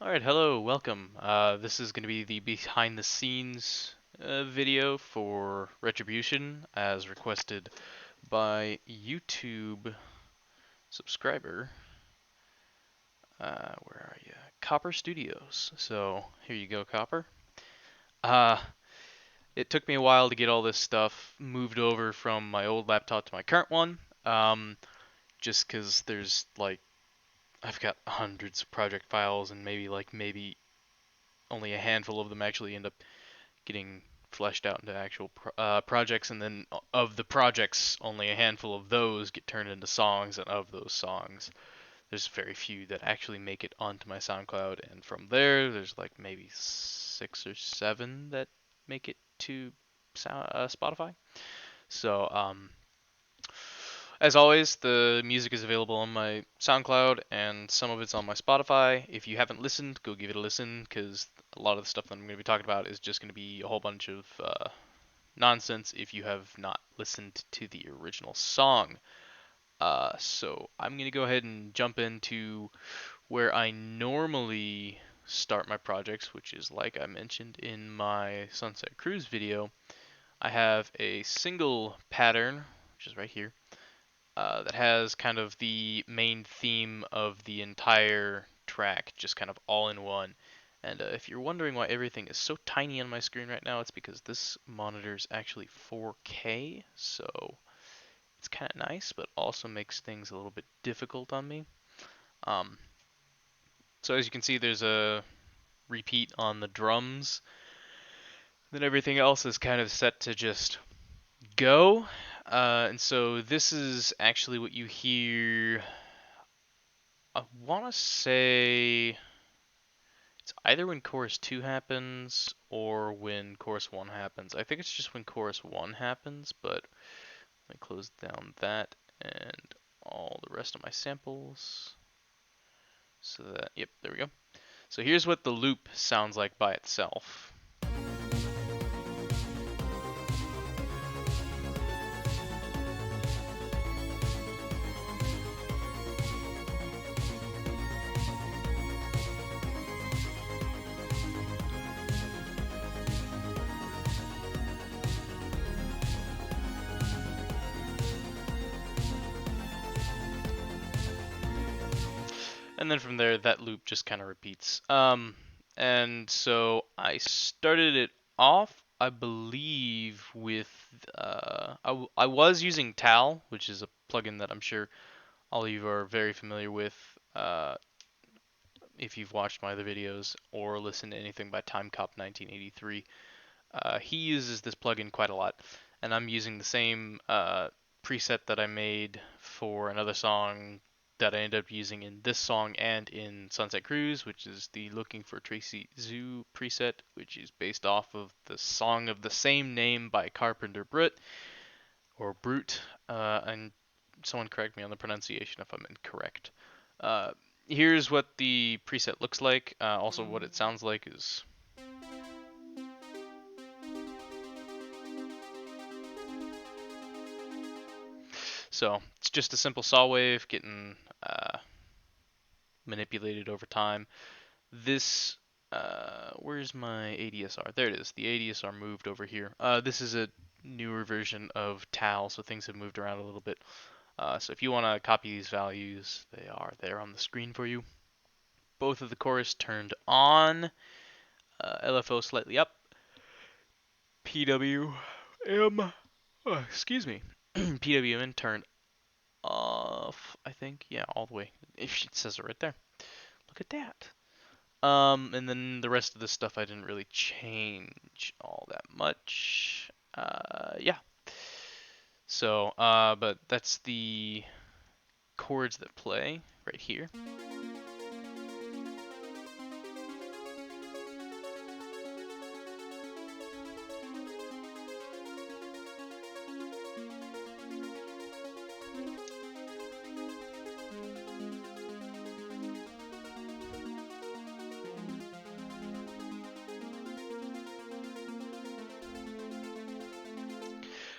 Alright, hello, welcome. This is going to be the behind the scenes video for Retribution as requested by YouTube subscriber. Where are you? Copper Studios. So here you go, Copper. Uh, it took me a while to get all this stuff moved over from my old laptop to my current one. Just because there's like, I've got hundreds of project files and maybe only a handful of them actually end up getting fleshed out into actual projects, and then of the projects, only a handful of those get turned into songs, and of those songs, there's very few that actually make it onto my SoundCloud, and from there, there's like maybe 6 or 7 that make it to Spotify. So, as always, the music is available on my SoundCloud and some of it's on my Spotify. If you haven't listened, go give it a listen because a lot of the stuff that I'm going to be talking about is just going to be a whole bunch of nonsense if you have not listened to the original song. So I'm going to go ahead and jump into where I normally start my projects, which is like I mentioned in my Sunset Cruise video. I have a single pattern, which is right here, that has kind of the main theme of the entire track, just kind of all in one. And if you're wondering why everything is so tiny on my screen right now, it's because this monitor is actually 4K, so it's kind of nice, but also makes things a little bit difficult on me. Um, so as you can see, there's a repeat on the drums. Then everything else is kind of set to just go. And so this is actually what you hear. I want to say it's either when chorus 2 happens or when chorus 1 happens. I think it's just when chorus 1 happens, but let me close down that and all the rest of my samples. So that, yep, there we go. So here's what the loop sounds like by itself. And then from there, that loop just kind of repeats. And so I started it off, I believe, with I was using Tal, which is a plugin that I'm sure all of you are very familiar with if you've watched my other videos or listened to anything by TimeCop 1983. He uses this plugin quite a lot, and I'm using the same preset that I made for another song that I ended up using in this song and in Sunset Cruise, which is the Looking for Tracy Zoo preset, which is based off of the song of the same name by Carpenter Brut, or Brute, and someone correct me on the pronunciation if I'm incorrect. Uh, Here's what the preset looks like. Also, what it sounds like is. So it's just a simple saw wave getting manipulated over time. This, where's my ADSR? There it is. The ADSR moved over here. This is a newer version of TAL, so things have moved around a little bit. So if you want to copy these values, they are there on the screen for you. Both of the chorus turned on, LFO slightly up, PWM, excuse me, PWM turned off, I think. Yeah, all the way. It says it right there. Look at that. And then the rest of the stuff I didn't really change all that much. Yeah. So, but that's the chords that play right here.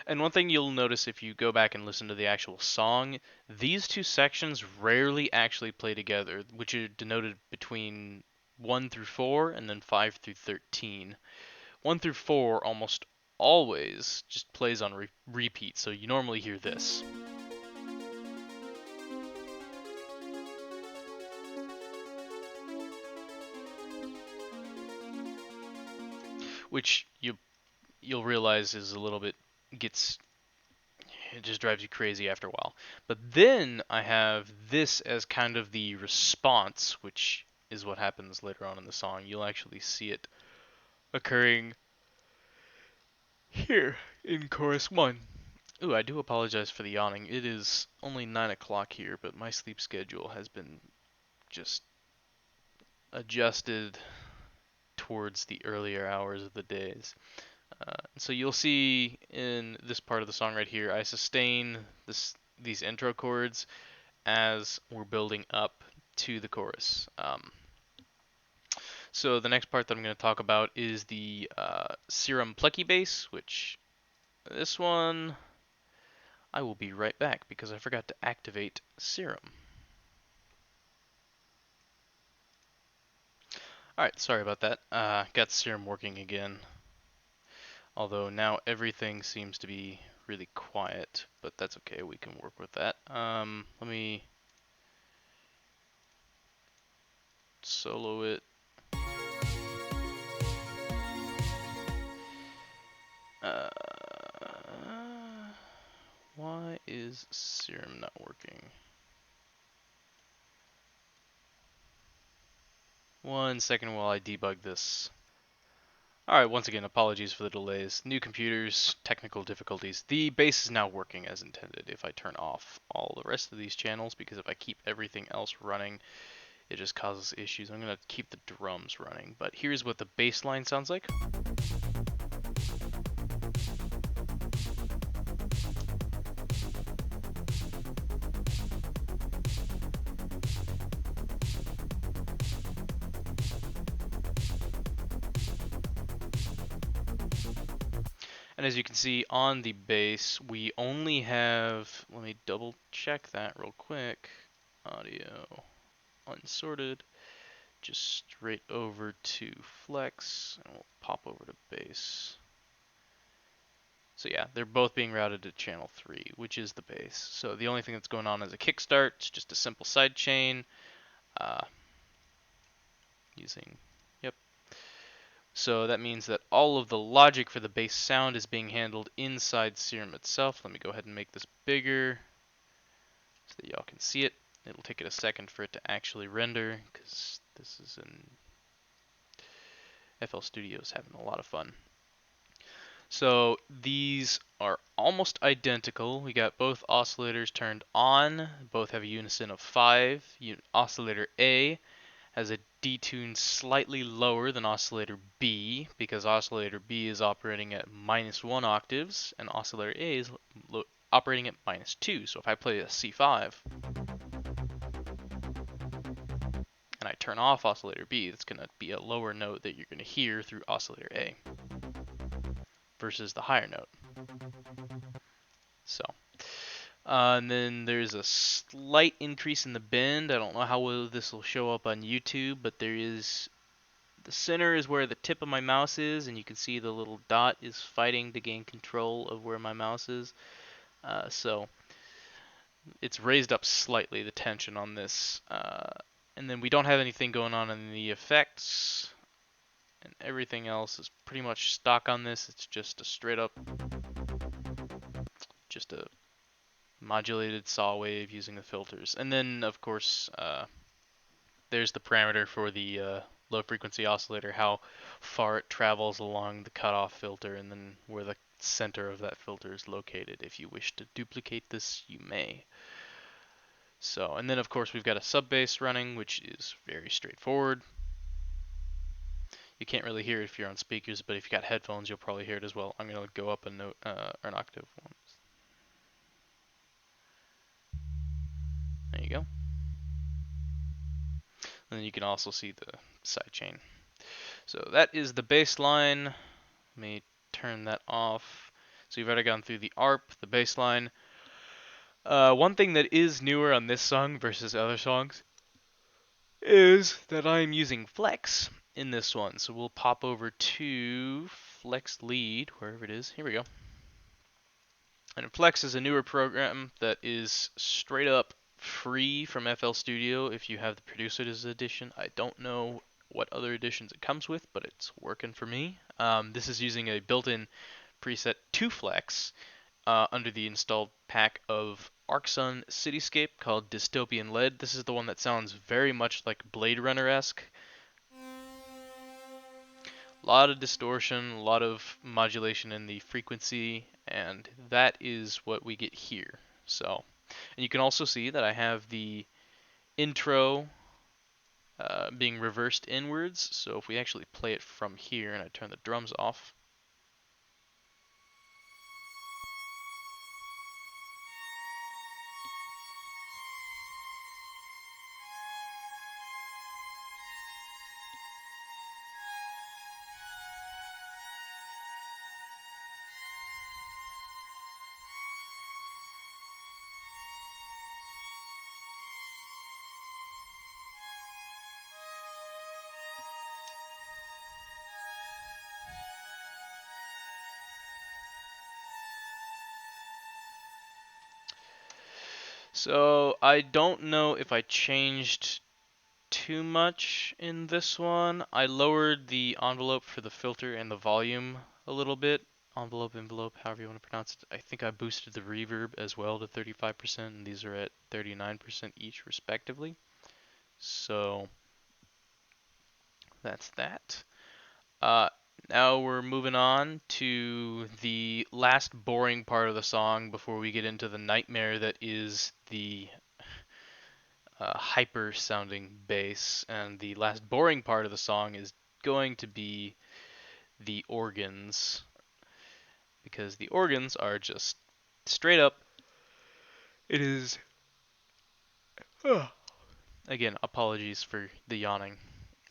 And one thing you'll notice if you go back and listen to the actual song, these two sections rarely actually play together, which are denoted between 1 through 4, and then 5 through 13. 1 through 4 almost always just plays on repeat, so you normally hear this, which you'll realize is a little bit gets it just drives you crazy after a while. But then I have this as kind of the response, which is what happens later on in the song. You'll actually see it occurring here in chorus 1. Ooh, I do apologize for the yawning. It is only 9 o'clock here, but my sleep schedule has been just adjusted towards the earlier hours of the days. So you'll see in this part of the song right here, I sustain these intro chords as we're building up to the chorus. So the next part that I'm going to talk about is the Serum Plecky bass, which this one I will be right back because I forgot to activate Serum. Alright, sorry about that. Got Serum working again. Although now everything seems to be really quiet, but that's okay, we can work with that. Let me solo it. Why is Serum not working? 1 second while I debug this. Alright, once again, apologies for the delays. New computers, technical difficulties. The bass is now working as intended if I turn off all the rest of these channels, because if I keep everything else running, it just causes issues. I'm going to keep the drums running, but here's what the bass line sounds like. And as you can see on the bass, we only have, let me double check that real quick, audio unsorted, just straight over to flex, and we'll pop over to bass. So yeah, they're both being routed to channel 3, which is the bass. So the only thing that's going on is a kickstart, it's just a simple side chain, using, yep. So that means that all of the logic for the bass sound is being handled inside Serum itself. Let me go ahead and make this bigger so that y'all can see it. It'll take it a second for it to actually render because this is in FL Studio's having a lot of fun. So these are almost identical. We got both oscillators turned on. Both have a unison of 5. Oscillator A has a detune slightly lower than oscillator B because oscillator B is operating at -1 octaves and oscillator A is operating at -2. So if I play a C5 and I turn off oscillator B, it's going to be a lower note that you're going to hear through oscillator A versus the higher note. So, and then there's a slight increase in the bend. I don't know how well this will show up on YouTube, but there is, the center is where the tip of my mouse is, and you can see the little dot is fighting to gain control of where my mouse is. So it's raised up slightly, the tension on this. And then we don't have anything going on in the effects, and everything else is pretty much stock on this. It's just a straight up, just a modulated saw wave using the filters. And then, of course, there's the parameter for the low frequency oscillator, how far it travels along the cutoff filter, and then where the center of that filter is located. If you wish to duplicate this, you may. So, and then of course we've got a sub bass running, which is very straightforward. You can't really hear it if you're on speakers, but if you got headphones, you'll probably hear it as well. I'm going to go up a note, or an octave. There you go. And then you can also see the sidechain. So that is the bass line. Let me turn that off. So you've already gone through the ARP, the bass line. One thing that is newer on this song versus other songs is that I'm using Flex in this one. So we'll pop over to Flex Lead, wherever it is. Here we go. And Flex is a newer program that is straight up free from FL Studio if you have the Producer's Edition. I don't know what other editions it comes with, but it's working for me. This is using a built-in preset to Flex under the installed pack of ArcSun Cityscape called Dystopian Lead. This is the one that sounds very much like Blade Runner-esque. A lot of distortion, a lot of modulation in the frequency, and that is what we get here. So, and you can also see that I have the intro being reversed inwards. So if we actually play it from here and I turn the drums off, so I don't know if I changed too much in this one. I lowered the envelope for the filter and the volume a little bit. Envelope, however you want to pronounce it. I think I boosted the reverb as well to 35%, and these are at 39% each respectively. So that's that. Uh, Now we're moving on to the last boring part of the song before we get into the nightmare that is the hyper sounding bass. And the last boring part of the song is going to be the organs, because the organs are just straight up. It is. Again, apologies for the yawning.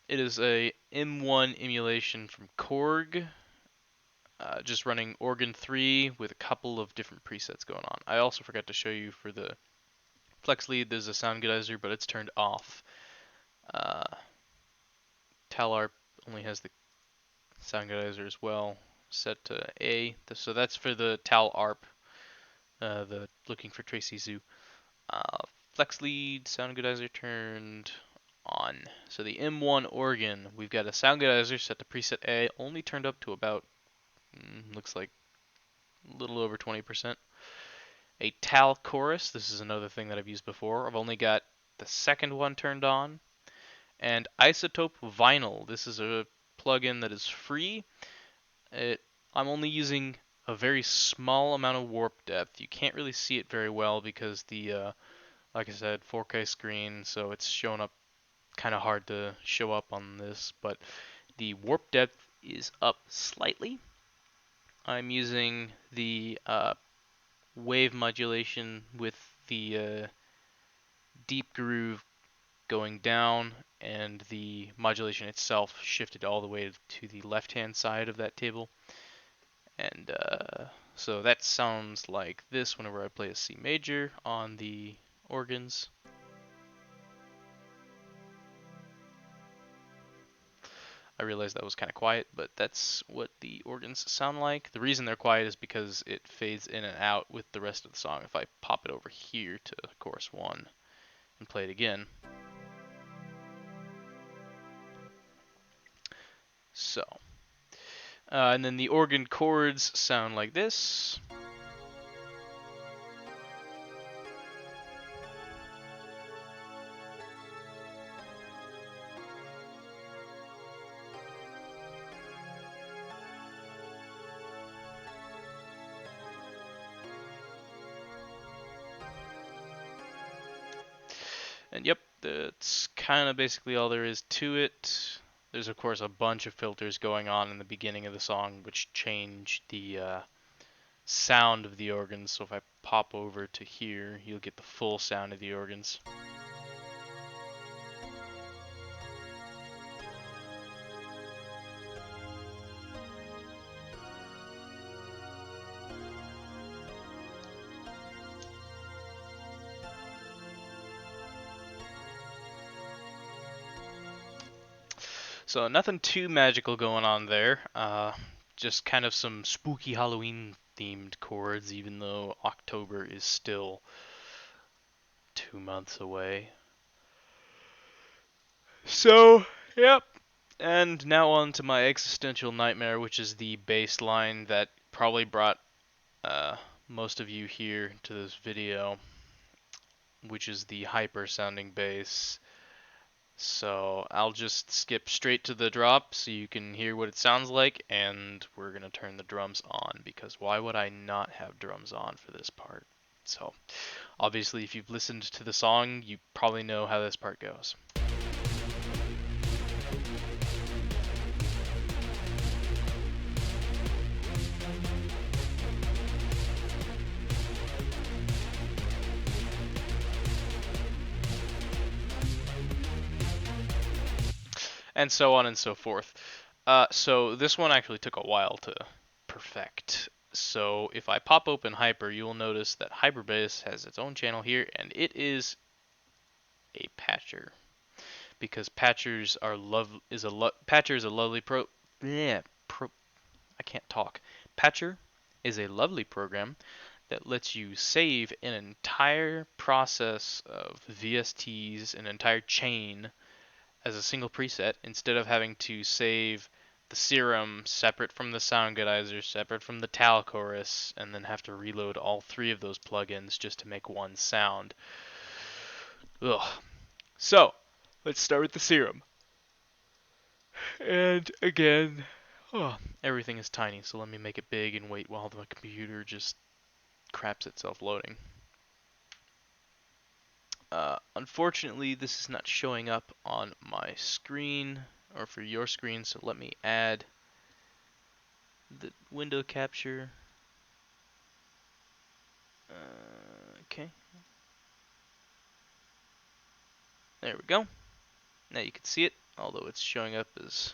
It is a M1 emulation from Korg, just running organ 3 with a couple of different presets going on. I also forgot to show you for the Flex Lead, there's a sound goodizer, but it's turned off. Uh, TalArp only has the sound goodizer as well, set to A. So that's for the TalArp, the looking for Tracy Zoo. Flex Lead, sound goodizer turned on. So the M1 organ, we've got a sound goodizer set to preset A, only turned up to about, looks like a little over 20%. A Tal chorus, this is another thing that I've used before. I've only got the second one turned on. And Isotope Vinyl, this is a plugin that is free. I'm only using a very small amount of warp depth. You can't really see it very well because the, like I said, 4K screen, so it's showing up kind of hard to show up on this, but the warp depth is up slightly. I'm using the wave modulation with the deep groove going down, and the modulation itself shifted all the way to the left hand side of that table. And so that sounds like this whenever I play a C major on the organs. I realize that was kind of quiet, but that's what the organs sound like. The reason they're quiet is because it fades in and out with the rest of the song. If I pop it over here to chorus 1 and play it again. So, and then the organ chords sound like this. And yep, that's kind of basically all there is to it. There's of course a bunch of filters going on in the beginning of the song which change the sound of the organs. So if I pop over to here, you'll get the full sound of the organs. So nothing too magical going on there. Just kind of some spooky Halloween themed chords, even though October is still 2 months away. So, yep. And now on to my existential nightmare, which is the bass line that probably brought uh, most of you here to this video, which is the hyper sounding bass. So I'll just skip straight to the drop so you can hear what it sounds like, and we're going to turn the drums on, because why would I not have drums on for this part? So obviously if you've listened to the song, you probably know how this part goes. And so on and so forth. So this one actually took a while to perfect. So if I pop open Hyper, you'll notice that Hyperbase has its own channel here, and it is a patcher, because patchers are patcher is a lovely I can't talk. Patcher is a lovely program that lets you save an entire process of VSTs, an entire chain, as a single preset, instead of having to save the serum separate from the sound goodizer, separate from the tal chorus, and then have to reload all three of those plugins just to make one sound. Ugh. So, let's start with the serum. And again, everything is tiny, so let me make it big and wait while the computer just craps itself loading. Unfortunately, this is not showing up on my screen, or for your screen, so let me add the window capture. Okay. There we go. Now you can see it, although it's showing up as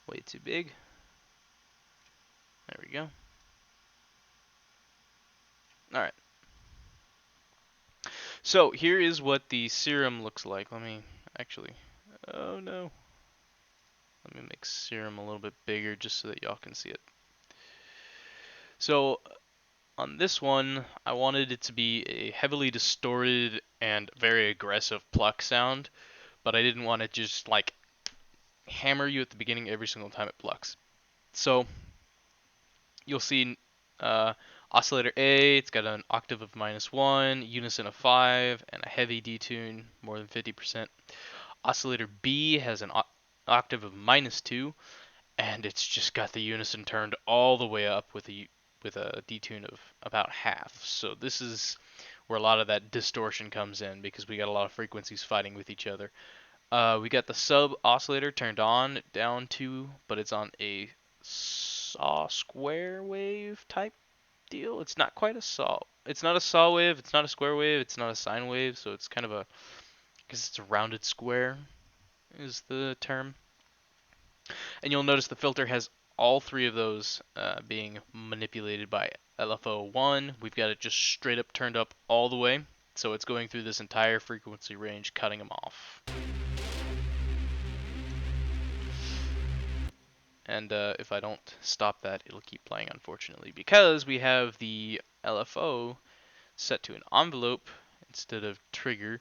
way too big. There we go. Alright. So here is what the serum looks like. Let me actually... Oh no. Let me make serum a little bit bigger just so that y'all can see it. So on this one, I wanted it to be a heavily distorted and very aggressive pluck sound, but I didn't want it just like hammer you at the beginning every single time it plucks. So you'll see oscillator A, it's got an octave of -1, unison of 5, and a heavy detune, more than 50%. Oscillator B has an octave of -2, and it's just got the unison turned all the way up with a detune of about half. So this is where a lot of that distortion comes in, because we got a lot of frequencies fighting with each other. We got the sub oscillator turned on down to, but it's on a saw square wave type deal. It's not quite a saw. It's not a saw wave. It's not a square wave. It's not a sine wave. So it's kind of a, I guess it's a rounded square is the term. And you'll notice the filter has all three of those being manipulated by LFO1. We've got it just straight up turned up all the way. So it's going through this entire frequency range, cutting them off. And if I don't stop that, it'll keep playing, unfortunately, because we have the LFO set to an envelope instead of trigger,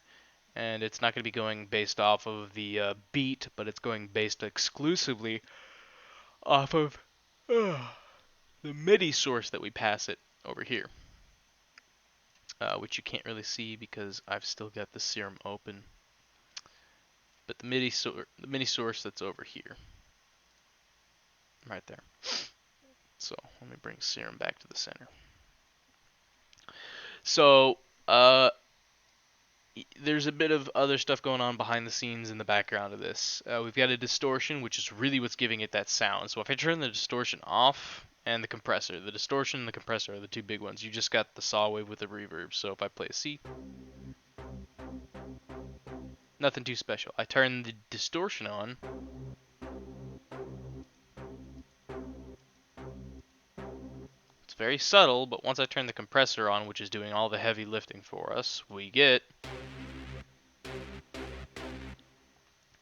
and it's not going to be going based off of the beat, but it's going based exclusively off of the MIDI source that we pass it over here, which you can't really see because I've still got the serum open, but the MIDI source that's over here, right there. So let me bring serum back to the center. So there's a bit of other stuff going on behind the scenes in the background of this. We've got a distortion, which is really what's giving it that sound. So if I turn the distortion off, and the compressor, the distortion and the compressor are the two big ones. You just got the saw wave with the reverb. So if I play a C, nothing too special. I turn the distortion on, it's very subtle, but once I turn the compressor on, which is doing all the heavy lifting for us, we get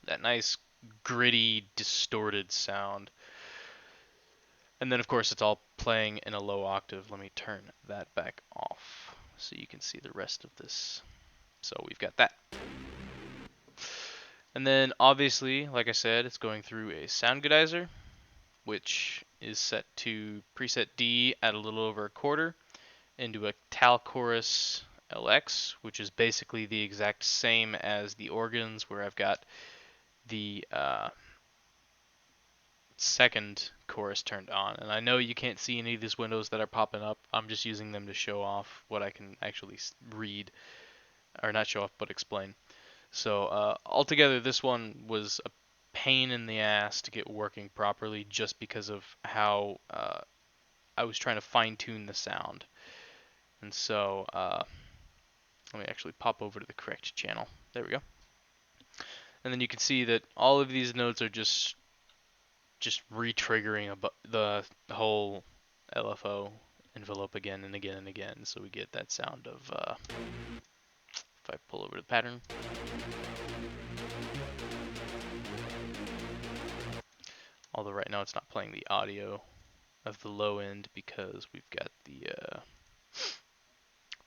that nice gritty, distorted sound. And then of course it's all playing in a low octave. Let me turn that back off so you can see the rest of this. So we've got that. And then obviously, like I said, it's going through a sound goodizer, which is set to preset D at a little over a quarter, into a Tal Chorus LX, which is basically the exact same as the organs, where I've got the second chorus turned on. And I know you can't see any of these windows that are popping up. I'm just using them to show off what I can actually read, or not show off, but explain. So altogether, this one was a pain in the ass to get working properly, just because of how I was trying to fine tune the sound. And so let me actually pop over to the correct channel. There we go. And then you can see that all of these notes are just re-triggering the whole LFO envelope again and again and again. So we get that sound of, if I pull over the pattern, although right now it's not playing the audio of the low end because we've got the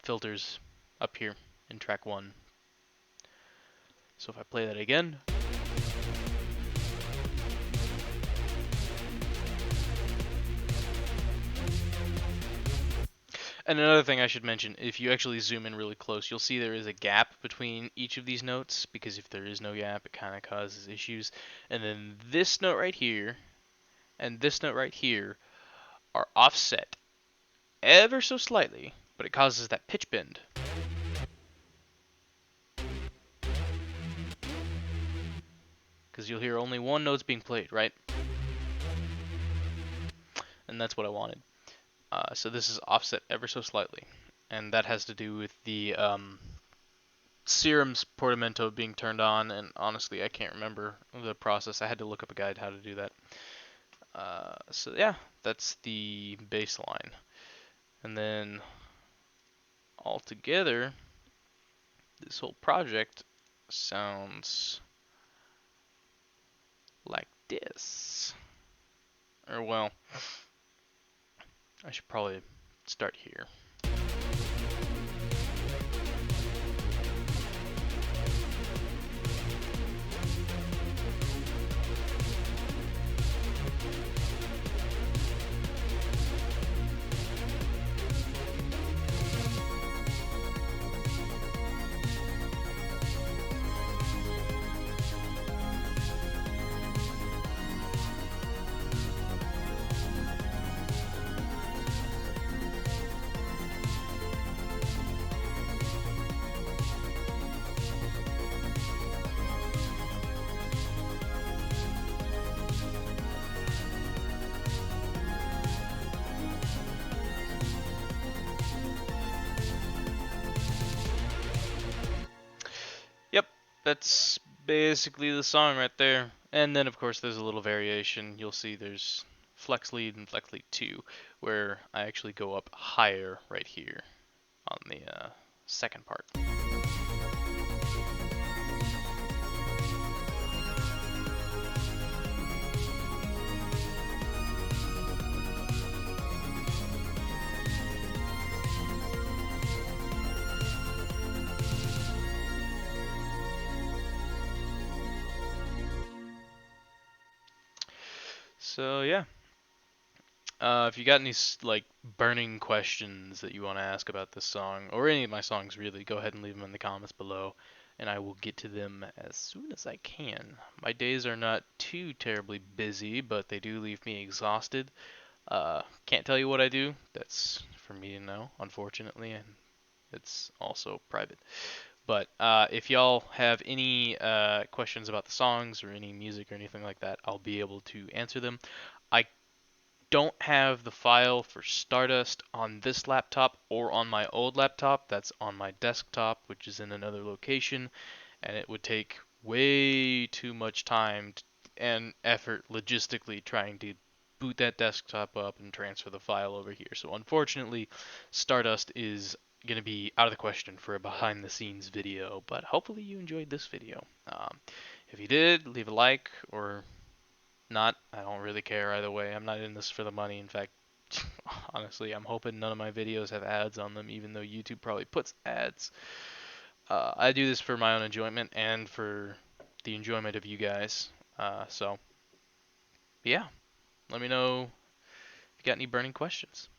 filters up here in track 1. So if I play that again, and another thing I should mention, if you actually zoom in really close, you'll see there is a gap between each of these notes, because if there is no gap, it kind of causes issues. And then this note right here and this note right here are offset ever so slightly, but it causes that pitch bend. Because you'll hear only one note's being played, right? And that's what I wanted. So this is offset ever so slightly. And that has to do with the Serum's portamento being turned on, and honestly, I can't remember the process. I had to look up a guide how to do that. So yeah, that's the bass line. And then altogether, this whole project sounds like this. Or well, I should probably start here. Yep, that's basically the song right there. And then of course there's a little variation. You'll see there's flex lead and flex lead 2, where I actually go up higher right here on the second part. So yeah, if you got any like burning questions that you want to ask about this song or any of my songs, really, go ahead and leave them in the comments below, and I will get to them as soon as I can. My days are not too terribly busy, but they do leave me exhausted. Can't tell you what I do. That's for me to know, unfortunately, and it's also private. But if y'all have any questions about the songs or any music or anything like that, I'll be able to answer them. I don't have the file for Stardust on this laptop or on my old laptop. That's on my desktop, which is in another location, and it would take way too much time and effort logistically trying to boot that desktop up and transfer the file over here. So unfortunately, Stardust is going to be out of the question for a behind the scenes video, but hopefully you enjoyed this video. If you did, leave a like or not. I don't really care either way. I'm not in this for the money. In fact, honestly, I'm hoping none of my videos have ads on them, even though YouTube probably puts ads. I do this for my own enjoyment and for the enjoyment of you guys. So, yeah, let me know if you got any burning questions.